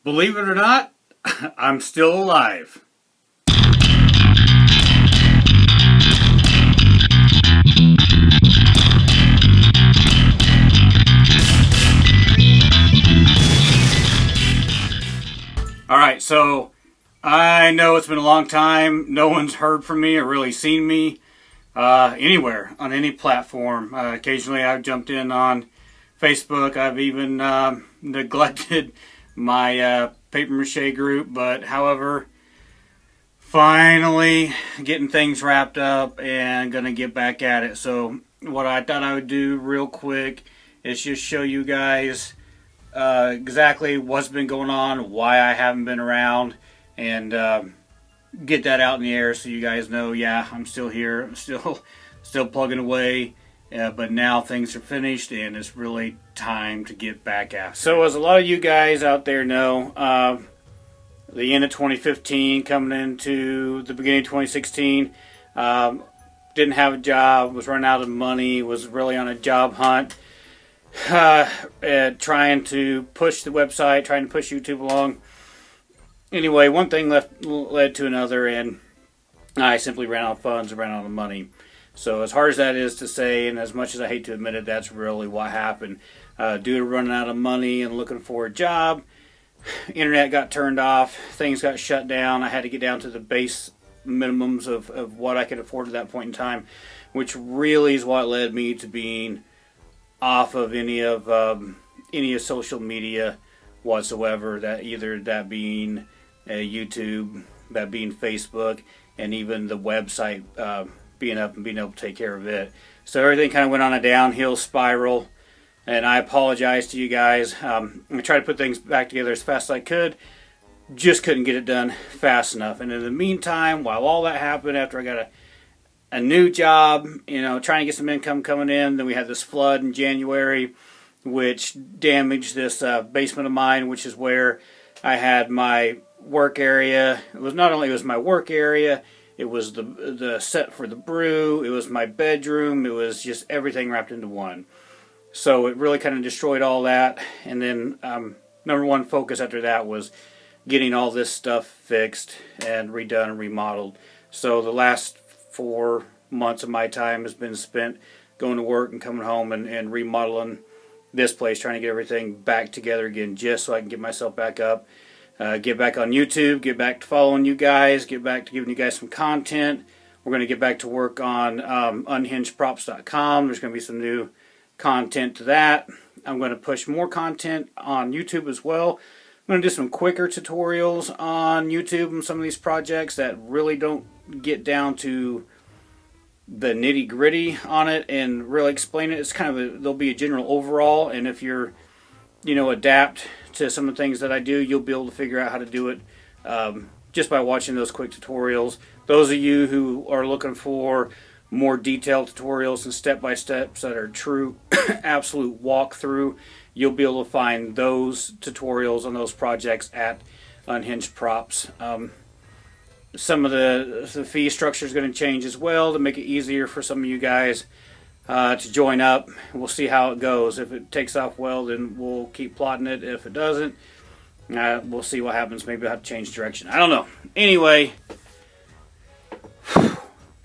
Believe it or not, I'm still alive. Alright, so I know it's been a long time. No one's heard from me or really seen me anywhere on any platform. Occasionally I've jumped in on Facebook. I've even neglected my paper mache group, but however, finally getting things wrapped up and gonna get back at it. So what I thought I would do real quick is just show you guys exactly what's been going on, why I haven't been around, and get that out in the air so you guys know, yeah, I'm still here. I'm still plugging away. But now things are finished and it's really time to get back after it. So as a lot of you guys out there know, the end of 2015 coming into the beginning of 2016, didn't have a job, was running out of money, was really on a job hunt, trying to push the website, trying to push YouTube along. Anyway, one thing led to another, and I simply ran out of funds, ran out of money. So as hard as that is to say, and as much as I hate to admit it, that's really what happened. Due to running out of money and looking for a job, internet got turned off, things got shut down. I had to get down to the base minimums of what I could afford at that point in time, which really is what led me to being off of any of social media whatsoever. That being YouTube, that being Facebook, and even the website. Being up and being able to take care of it. So everything kind of went on a downhill spiral, and I apologize to you guys. I tried to put things back together as fast as I could, just couldn't get it done fast enough. And in the meantime, while all that happened, after I got a new job, trying to get some income coming in, then we had this flood in January, which damaged this basement of mine, which is where I had my work area. It was my work area. It was the set for the brew. It was my bedroom. It was just everything wrapped into one. So it really kind of destroyed all that. And then number one focus after that was getting all this stuff fixed and redone and remodeled. So the last 4 months of my time has been spent going to work and coming home and remodeling this place, trying to get everything back together again just so I can get myself back up. Get back on YouTube, get back to following you guys, get back to giving you guys some content. We're going to get back to work on unhingedprops.com. There's going to be some new content to that. I'm going to push more content on YouTube as well. I'm going to do some quicker tutorials on YouTube on some of these projects that really don't get down to the nitty gritty on it and really explain it. It's kind of there'll be a general overall, and if you're adapt to some of the things that I do, you'll be able to figure out how to do it just by watching those quick tutorials. Those of you who are looking for more detailed tutorials and step-by-steps that are true absolute walkthrough, you'll be able to find those tutorials on those projects at Unhinged Props. Some of the fee structure is going to change as well to make it easier for some of you guys to join up. We'll see how it goes. If it takes off well, then we'll keep plotting it. If it doesn't, we'll see what happens. Maybe I'll have to change direction. I don't know. Anyway,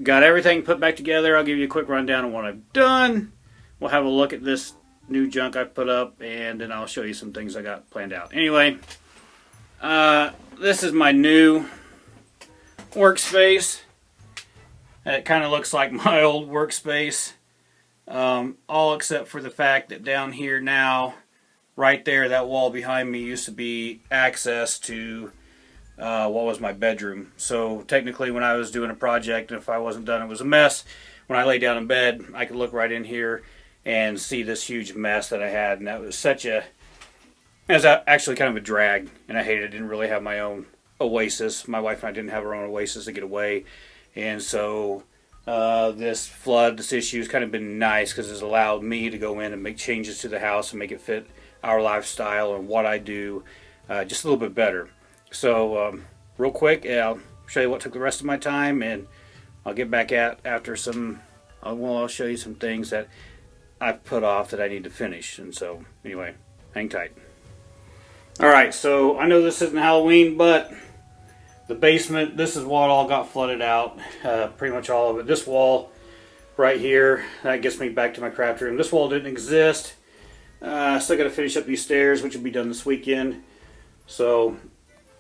got everything put back together. I'll give you a quick rundown of what I've done. We'll have a look at this new junk I put up, and then I'll show you some things I got planned out. Anyway, this is my new workspace. It kind of looks like my old workspace. All except for the fact that down here now, right there, that wall behind me used to be access to what was my bedroom. So technically when I was doing a project, and if I wasn't done, it was a mess. When I lay down in bed, I could look right in here and see this huge mess that I had. And that was actually kind of a drag, and I hated it. I didn't really have my own oasis. My wife and I didn't have our own oasis to get away. And so this issue has kind of been nice because it's allowed me to go in and make changes to the house and make it fit our lifestyle and what I do just a little bit better. So real quick, I'll show you what took the rest of my time, and I'll get back after some. I'll show you some things that I've put off that I need to finish. And so anyway, hang tight. Alright, so I know this isn't Halloween, but the basement, this is what all got flooded out. Pretty much all of it. This wall right here, that gets me back to my craft room. This wall didn't exist. Still got to finish up these stairs, which will be done this weekend. So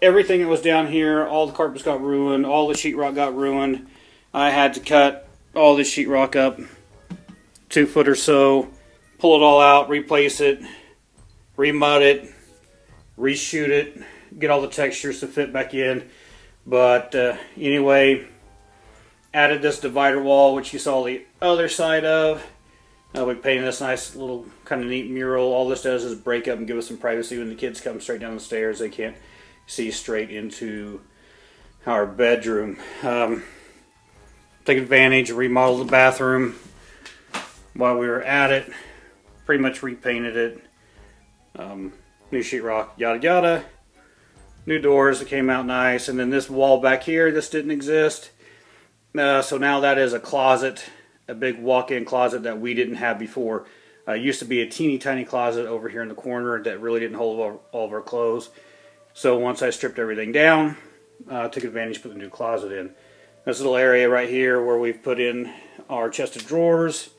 everything that was down here, all the carpets got ruined, all the sheetrock got ruined. I had to cut all this sheetrock up 2 foot or so, pull it all out, replace it, remud it, reshoot it, get all the textures to fit back in. But anyway, added this divider wall, which you saw the other side of. We painted this nice little kind of neat mural. All this does is break up and give us some privacy when the kids come straight down the stairs. They can't see straight into our bedroom. Take advantage and remodel the bathroom while we were at it. Pretty much repainted it. New sheetrock, yada yada. New doors that came out nice. And then this wall back here, this didn't exist. So now that is a closet, a big walk-in closet that we didn't have before. Used to be a teeny tiny closet over here in the corner that really didn't hold all of our clothes. So once I stripped everything down, took advantage to put the new closet in. This little area right here where we've put in our chest of drawers,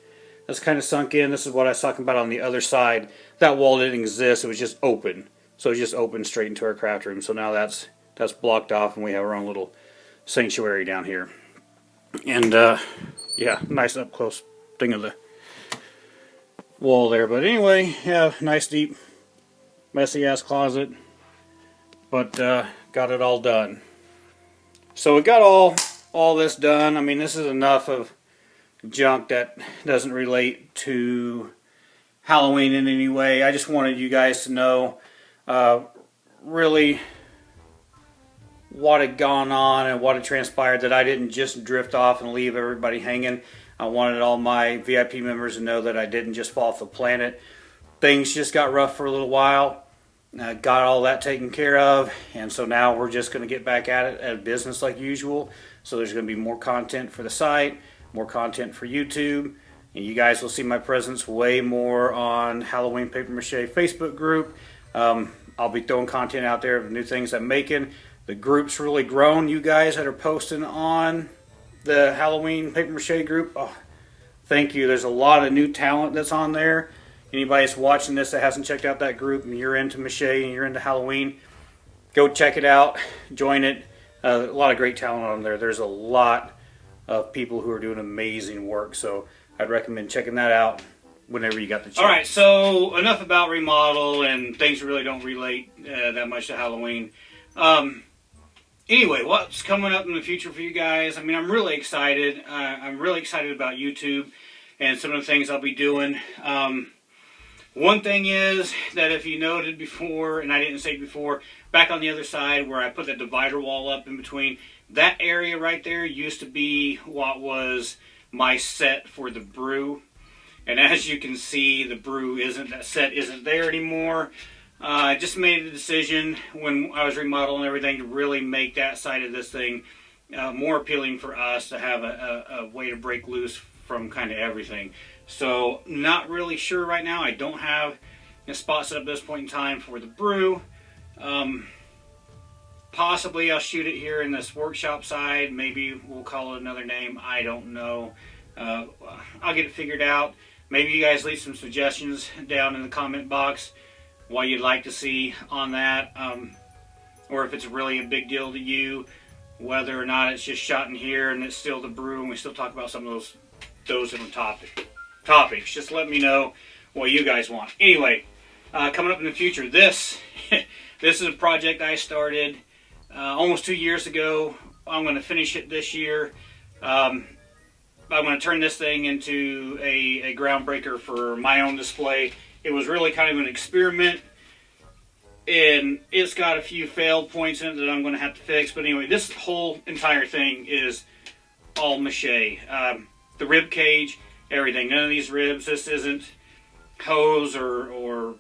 that's kind of sunk in. This is what I was talking about on the other side. That wall didn't exist, it was just open. So it just opened straight into our craft room. So now that's blocked off and we have our own little sanctuary down here. And yeah, nice up close thing of the wall there. But anyway, yeah, nice deep messy ass closet. But got it all done. So we got all this done. I mean, this is enough of junk that doesn't relate to Halloween in any way. I just wanted you guys to know really what had gone on and what had transpired, that I didn't just drift off and leave everybody hanging. I wanted all my VIP members to know that I didn't just fall off the planet. Things just got rough for a little while. Got all that taken care of, and so now we're just going to get back at it at business like usual. So there's going to be more content for the site, more content for YouTube, and you guys will see my presence way more on Halloween Paper Mache Facebook group. I'll be throwing content out there of new things I'm making. The group's really grown. You guys that are posting on the Halloween Paper Mache group, oh, thank you. There's a lot of new talent that's on there. Anybody that's watching this that hasn't checked out that group and you're into Mache and you're into Halloween, go check it out. Join it. A lot of great talent on there. There's a lot of people who are doing amazing work. So I'd recommend checking that out whenever you got the chance. All right, so enough about remodel and things really don't relate that much to Halloween. Anyway, what's coming up in the future for you guys? I mean, I'm really excited. I'm really excited about YouTube and some of the things I'll be doing. One thing is that if you noted before, and I didn't say before, back on the other side where I put the divider wall up in between, that area right there used to be what was my set for the brew. And as you can see, the brew that set isn't there anymore. I just made a decision when I was remodeling everything to really make that side of this thing more appealing for us, to have a way to break loose from kind of everything. So not really sure right now. I don't have a spot set up at this point in time for the brew. Possibly I'll shoot it here in this workshop side. Maybe we'll call it another name. I don't know. I'll get it figured out. Maybe you guys leave some suggestions down in the comment box what you'd like to see on that, or if it's really a big deal to you, whether or not it's just shot in here and it's still the brew and we still talk about some of those different topics. Just let me know what you guys want. Anyway, coming up in the future, this is a project I started almost 2 years ago. I'm going to finish it this year. I'm going to turn this thing into a groundbreaker for my own display. It was really kind of an experiment, and it's got a few failed points in it that I'm going to have to fix. But anyway, this whole entire thing is all Mache. The rib cage, everything. None of these ribs. This isn't hose or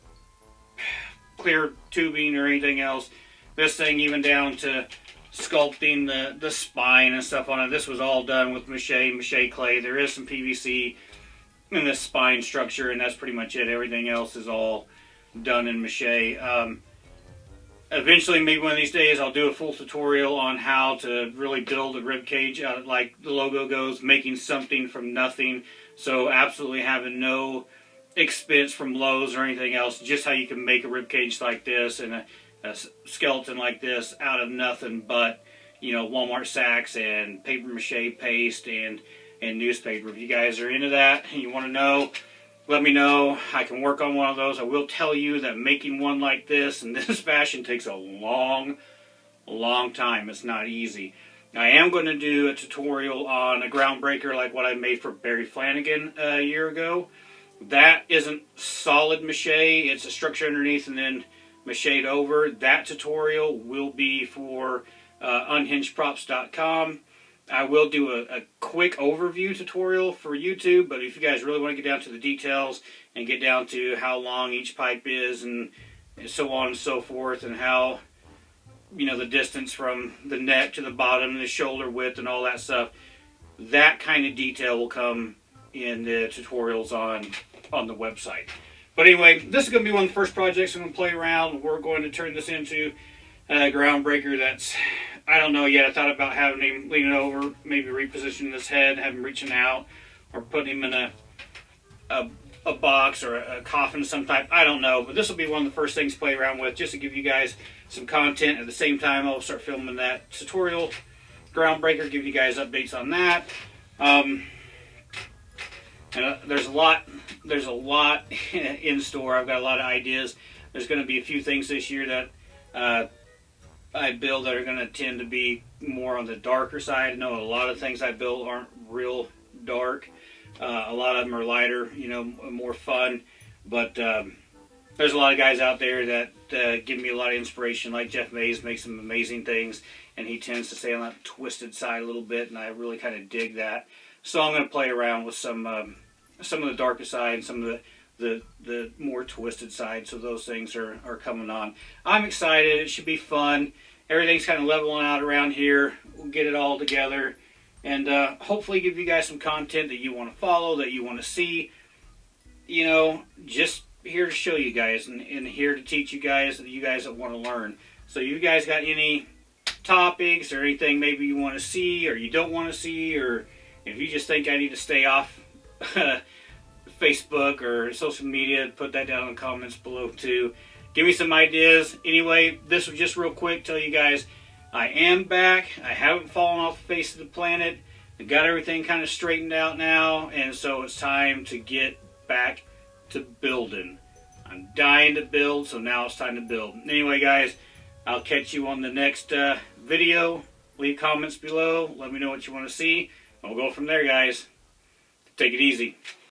clear tubing or anything else. This thing, even down to sculpting the spine and stuff on it, this was all done with Mache clay. There is some PVC in this spine structure, and that's pretty much it. Everything else is all done in Mache. eventually, maybe one of these days, I'll do a full tutorial on how to really build a rib cage out, like the logo goes, making something from nothing. So absolutely having no expense from Lowe's or anything else, just how you can make a rib cage like this and a skeleton like this out of nothing but, you know, Walmart sacks and paper mache paste and newspaper. If you guys are into that and you want to know, let me know. I can work on one of those. I will tell you that making one like this in this fashion takes a long time. It's not easy. I am going to do a tutorial on a groundbreaker like what I made for Barry Flanagan a year ago. That isn't solid mache. It's a structure underneath and then macheted over. That tutorial will be for unhingedprops.com. I will do a quick overview tutorial for YouTube, but if you guys really want to get down to the details and get down to how long each pipe is and so on and so forth, and how, you know, the distance from the neck to the bottom and the shoulder width and all that stuff, that kind of detail will come in the tutorials on the website. But anyway, this is going to be one of the first projects I'm going to play around. We're going to turn this into a groundbreaker that's, I don't know yet. I thought about having him leaning over, maybe repositioning his head, have him reaching out, or putting him in a box or a coffin of some type. I don't know, but this will be one of the first things to play around with, just to give you guys some content. At the same time, I'll start filming that tutorial groundbreaker, give you guys updates on that. And there's a lot in store. I've got a lot of ideas. There's going to be a few things this year that I build that are going to tend to be more on the darker side. I know a lot of things I build aren't real dark. A lot of them are lighter, you know, more fun. But there's a lot of guys out there that give me a lot of inspiration. Like Jeff Mays makes some amazing things, and he tends to stay on that twisted side a little bit, and I really kind of dig that. So I'm going to play around with some of the darker side and some of the more twisted side. So those things are coming on. I'm excited. It should be fun. Everything's kind of leveling out around here. We'll get it all together and hopefully give you guys some content that you want to follow, that you want to see. You know, just here to show you guys and here to teach you guys that want to learn. So you guys got any topics or anything maybe you want to see or you don't want to see, or if you just think I need to stay off Facebook or social media, put that down in the comments below too. Give me some ideas. Anyway, this was just real quick, tell you guys I am back. I haven't fallen off the face of the planet. I got everything kind of straightened out now, and so it's time to get back to building. I'm dying to build, so now it's time to build. Anyway, guys, I'll catch you on the next video. Leave comments below. Let me know what you want to see. We'll go from there, guys. Take it easy.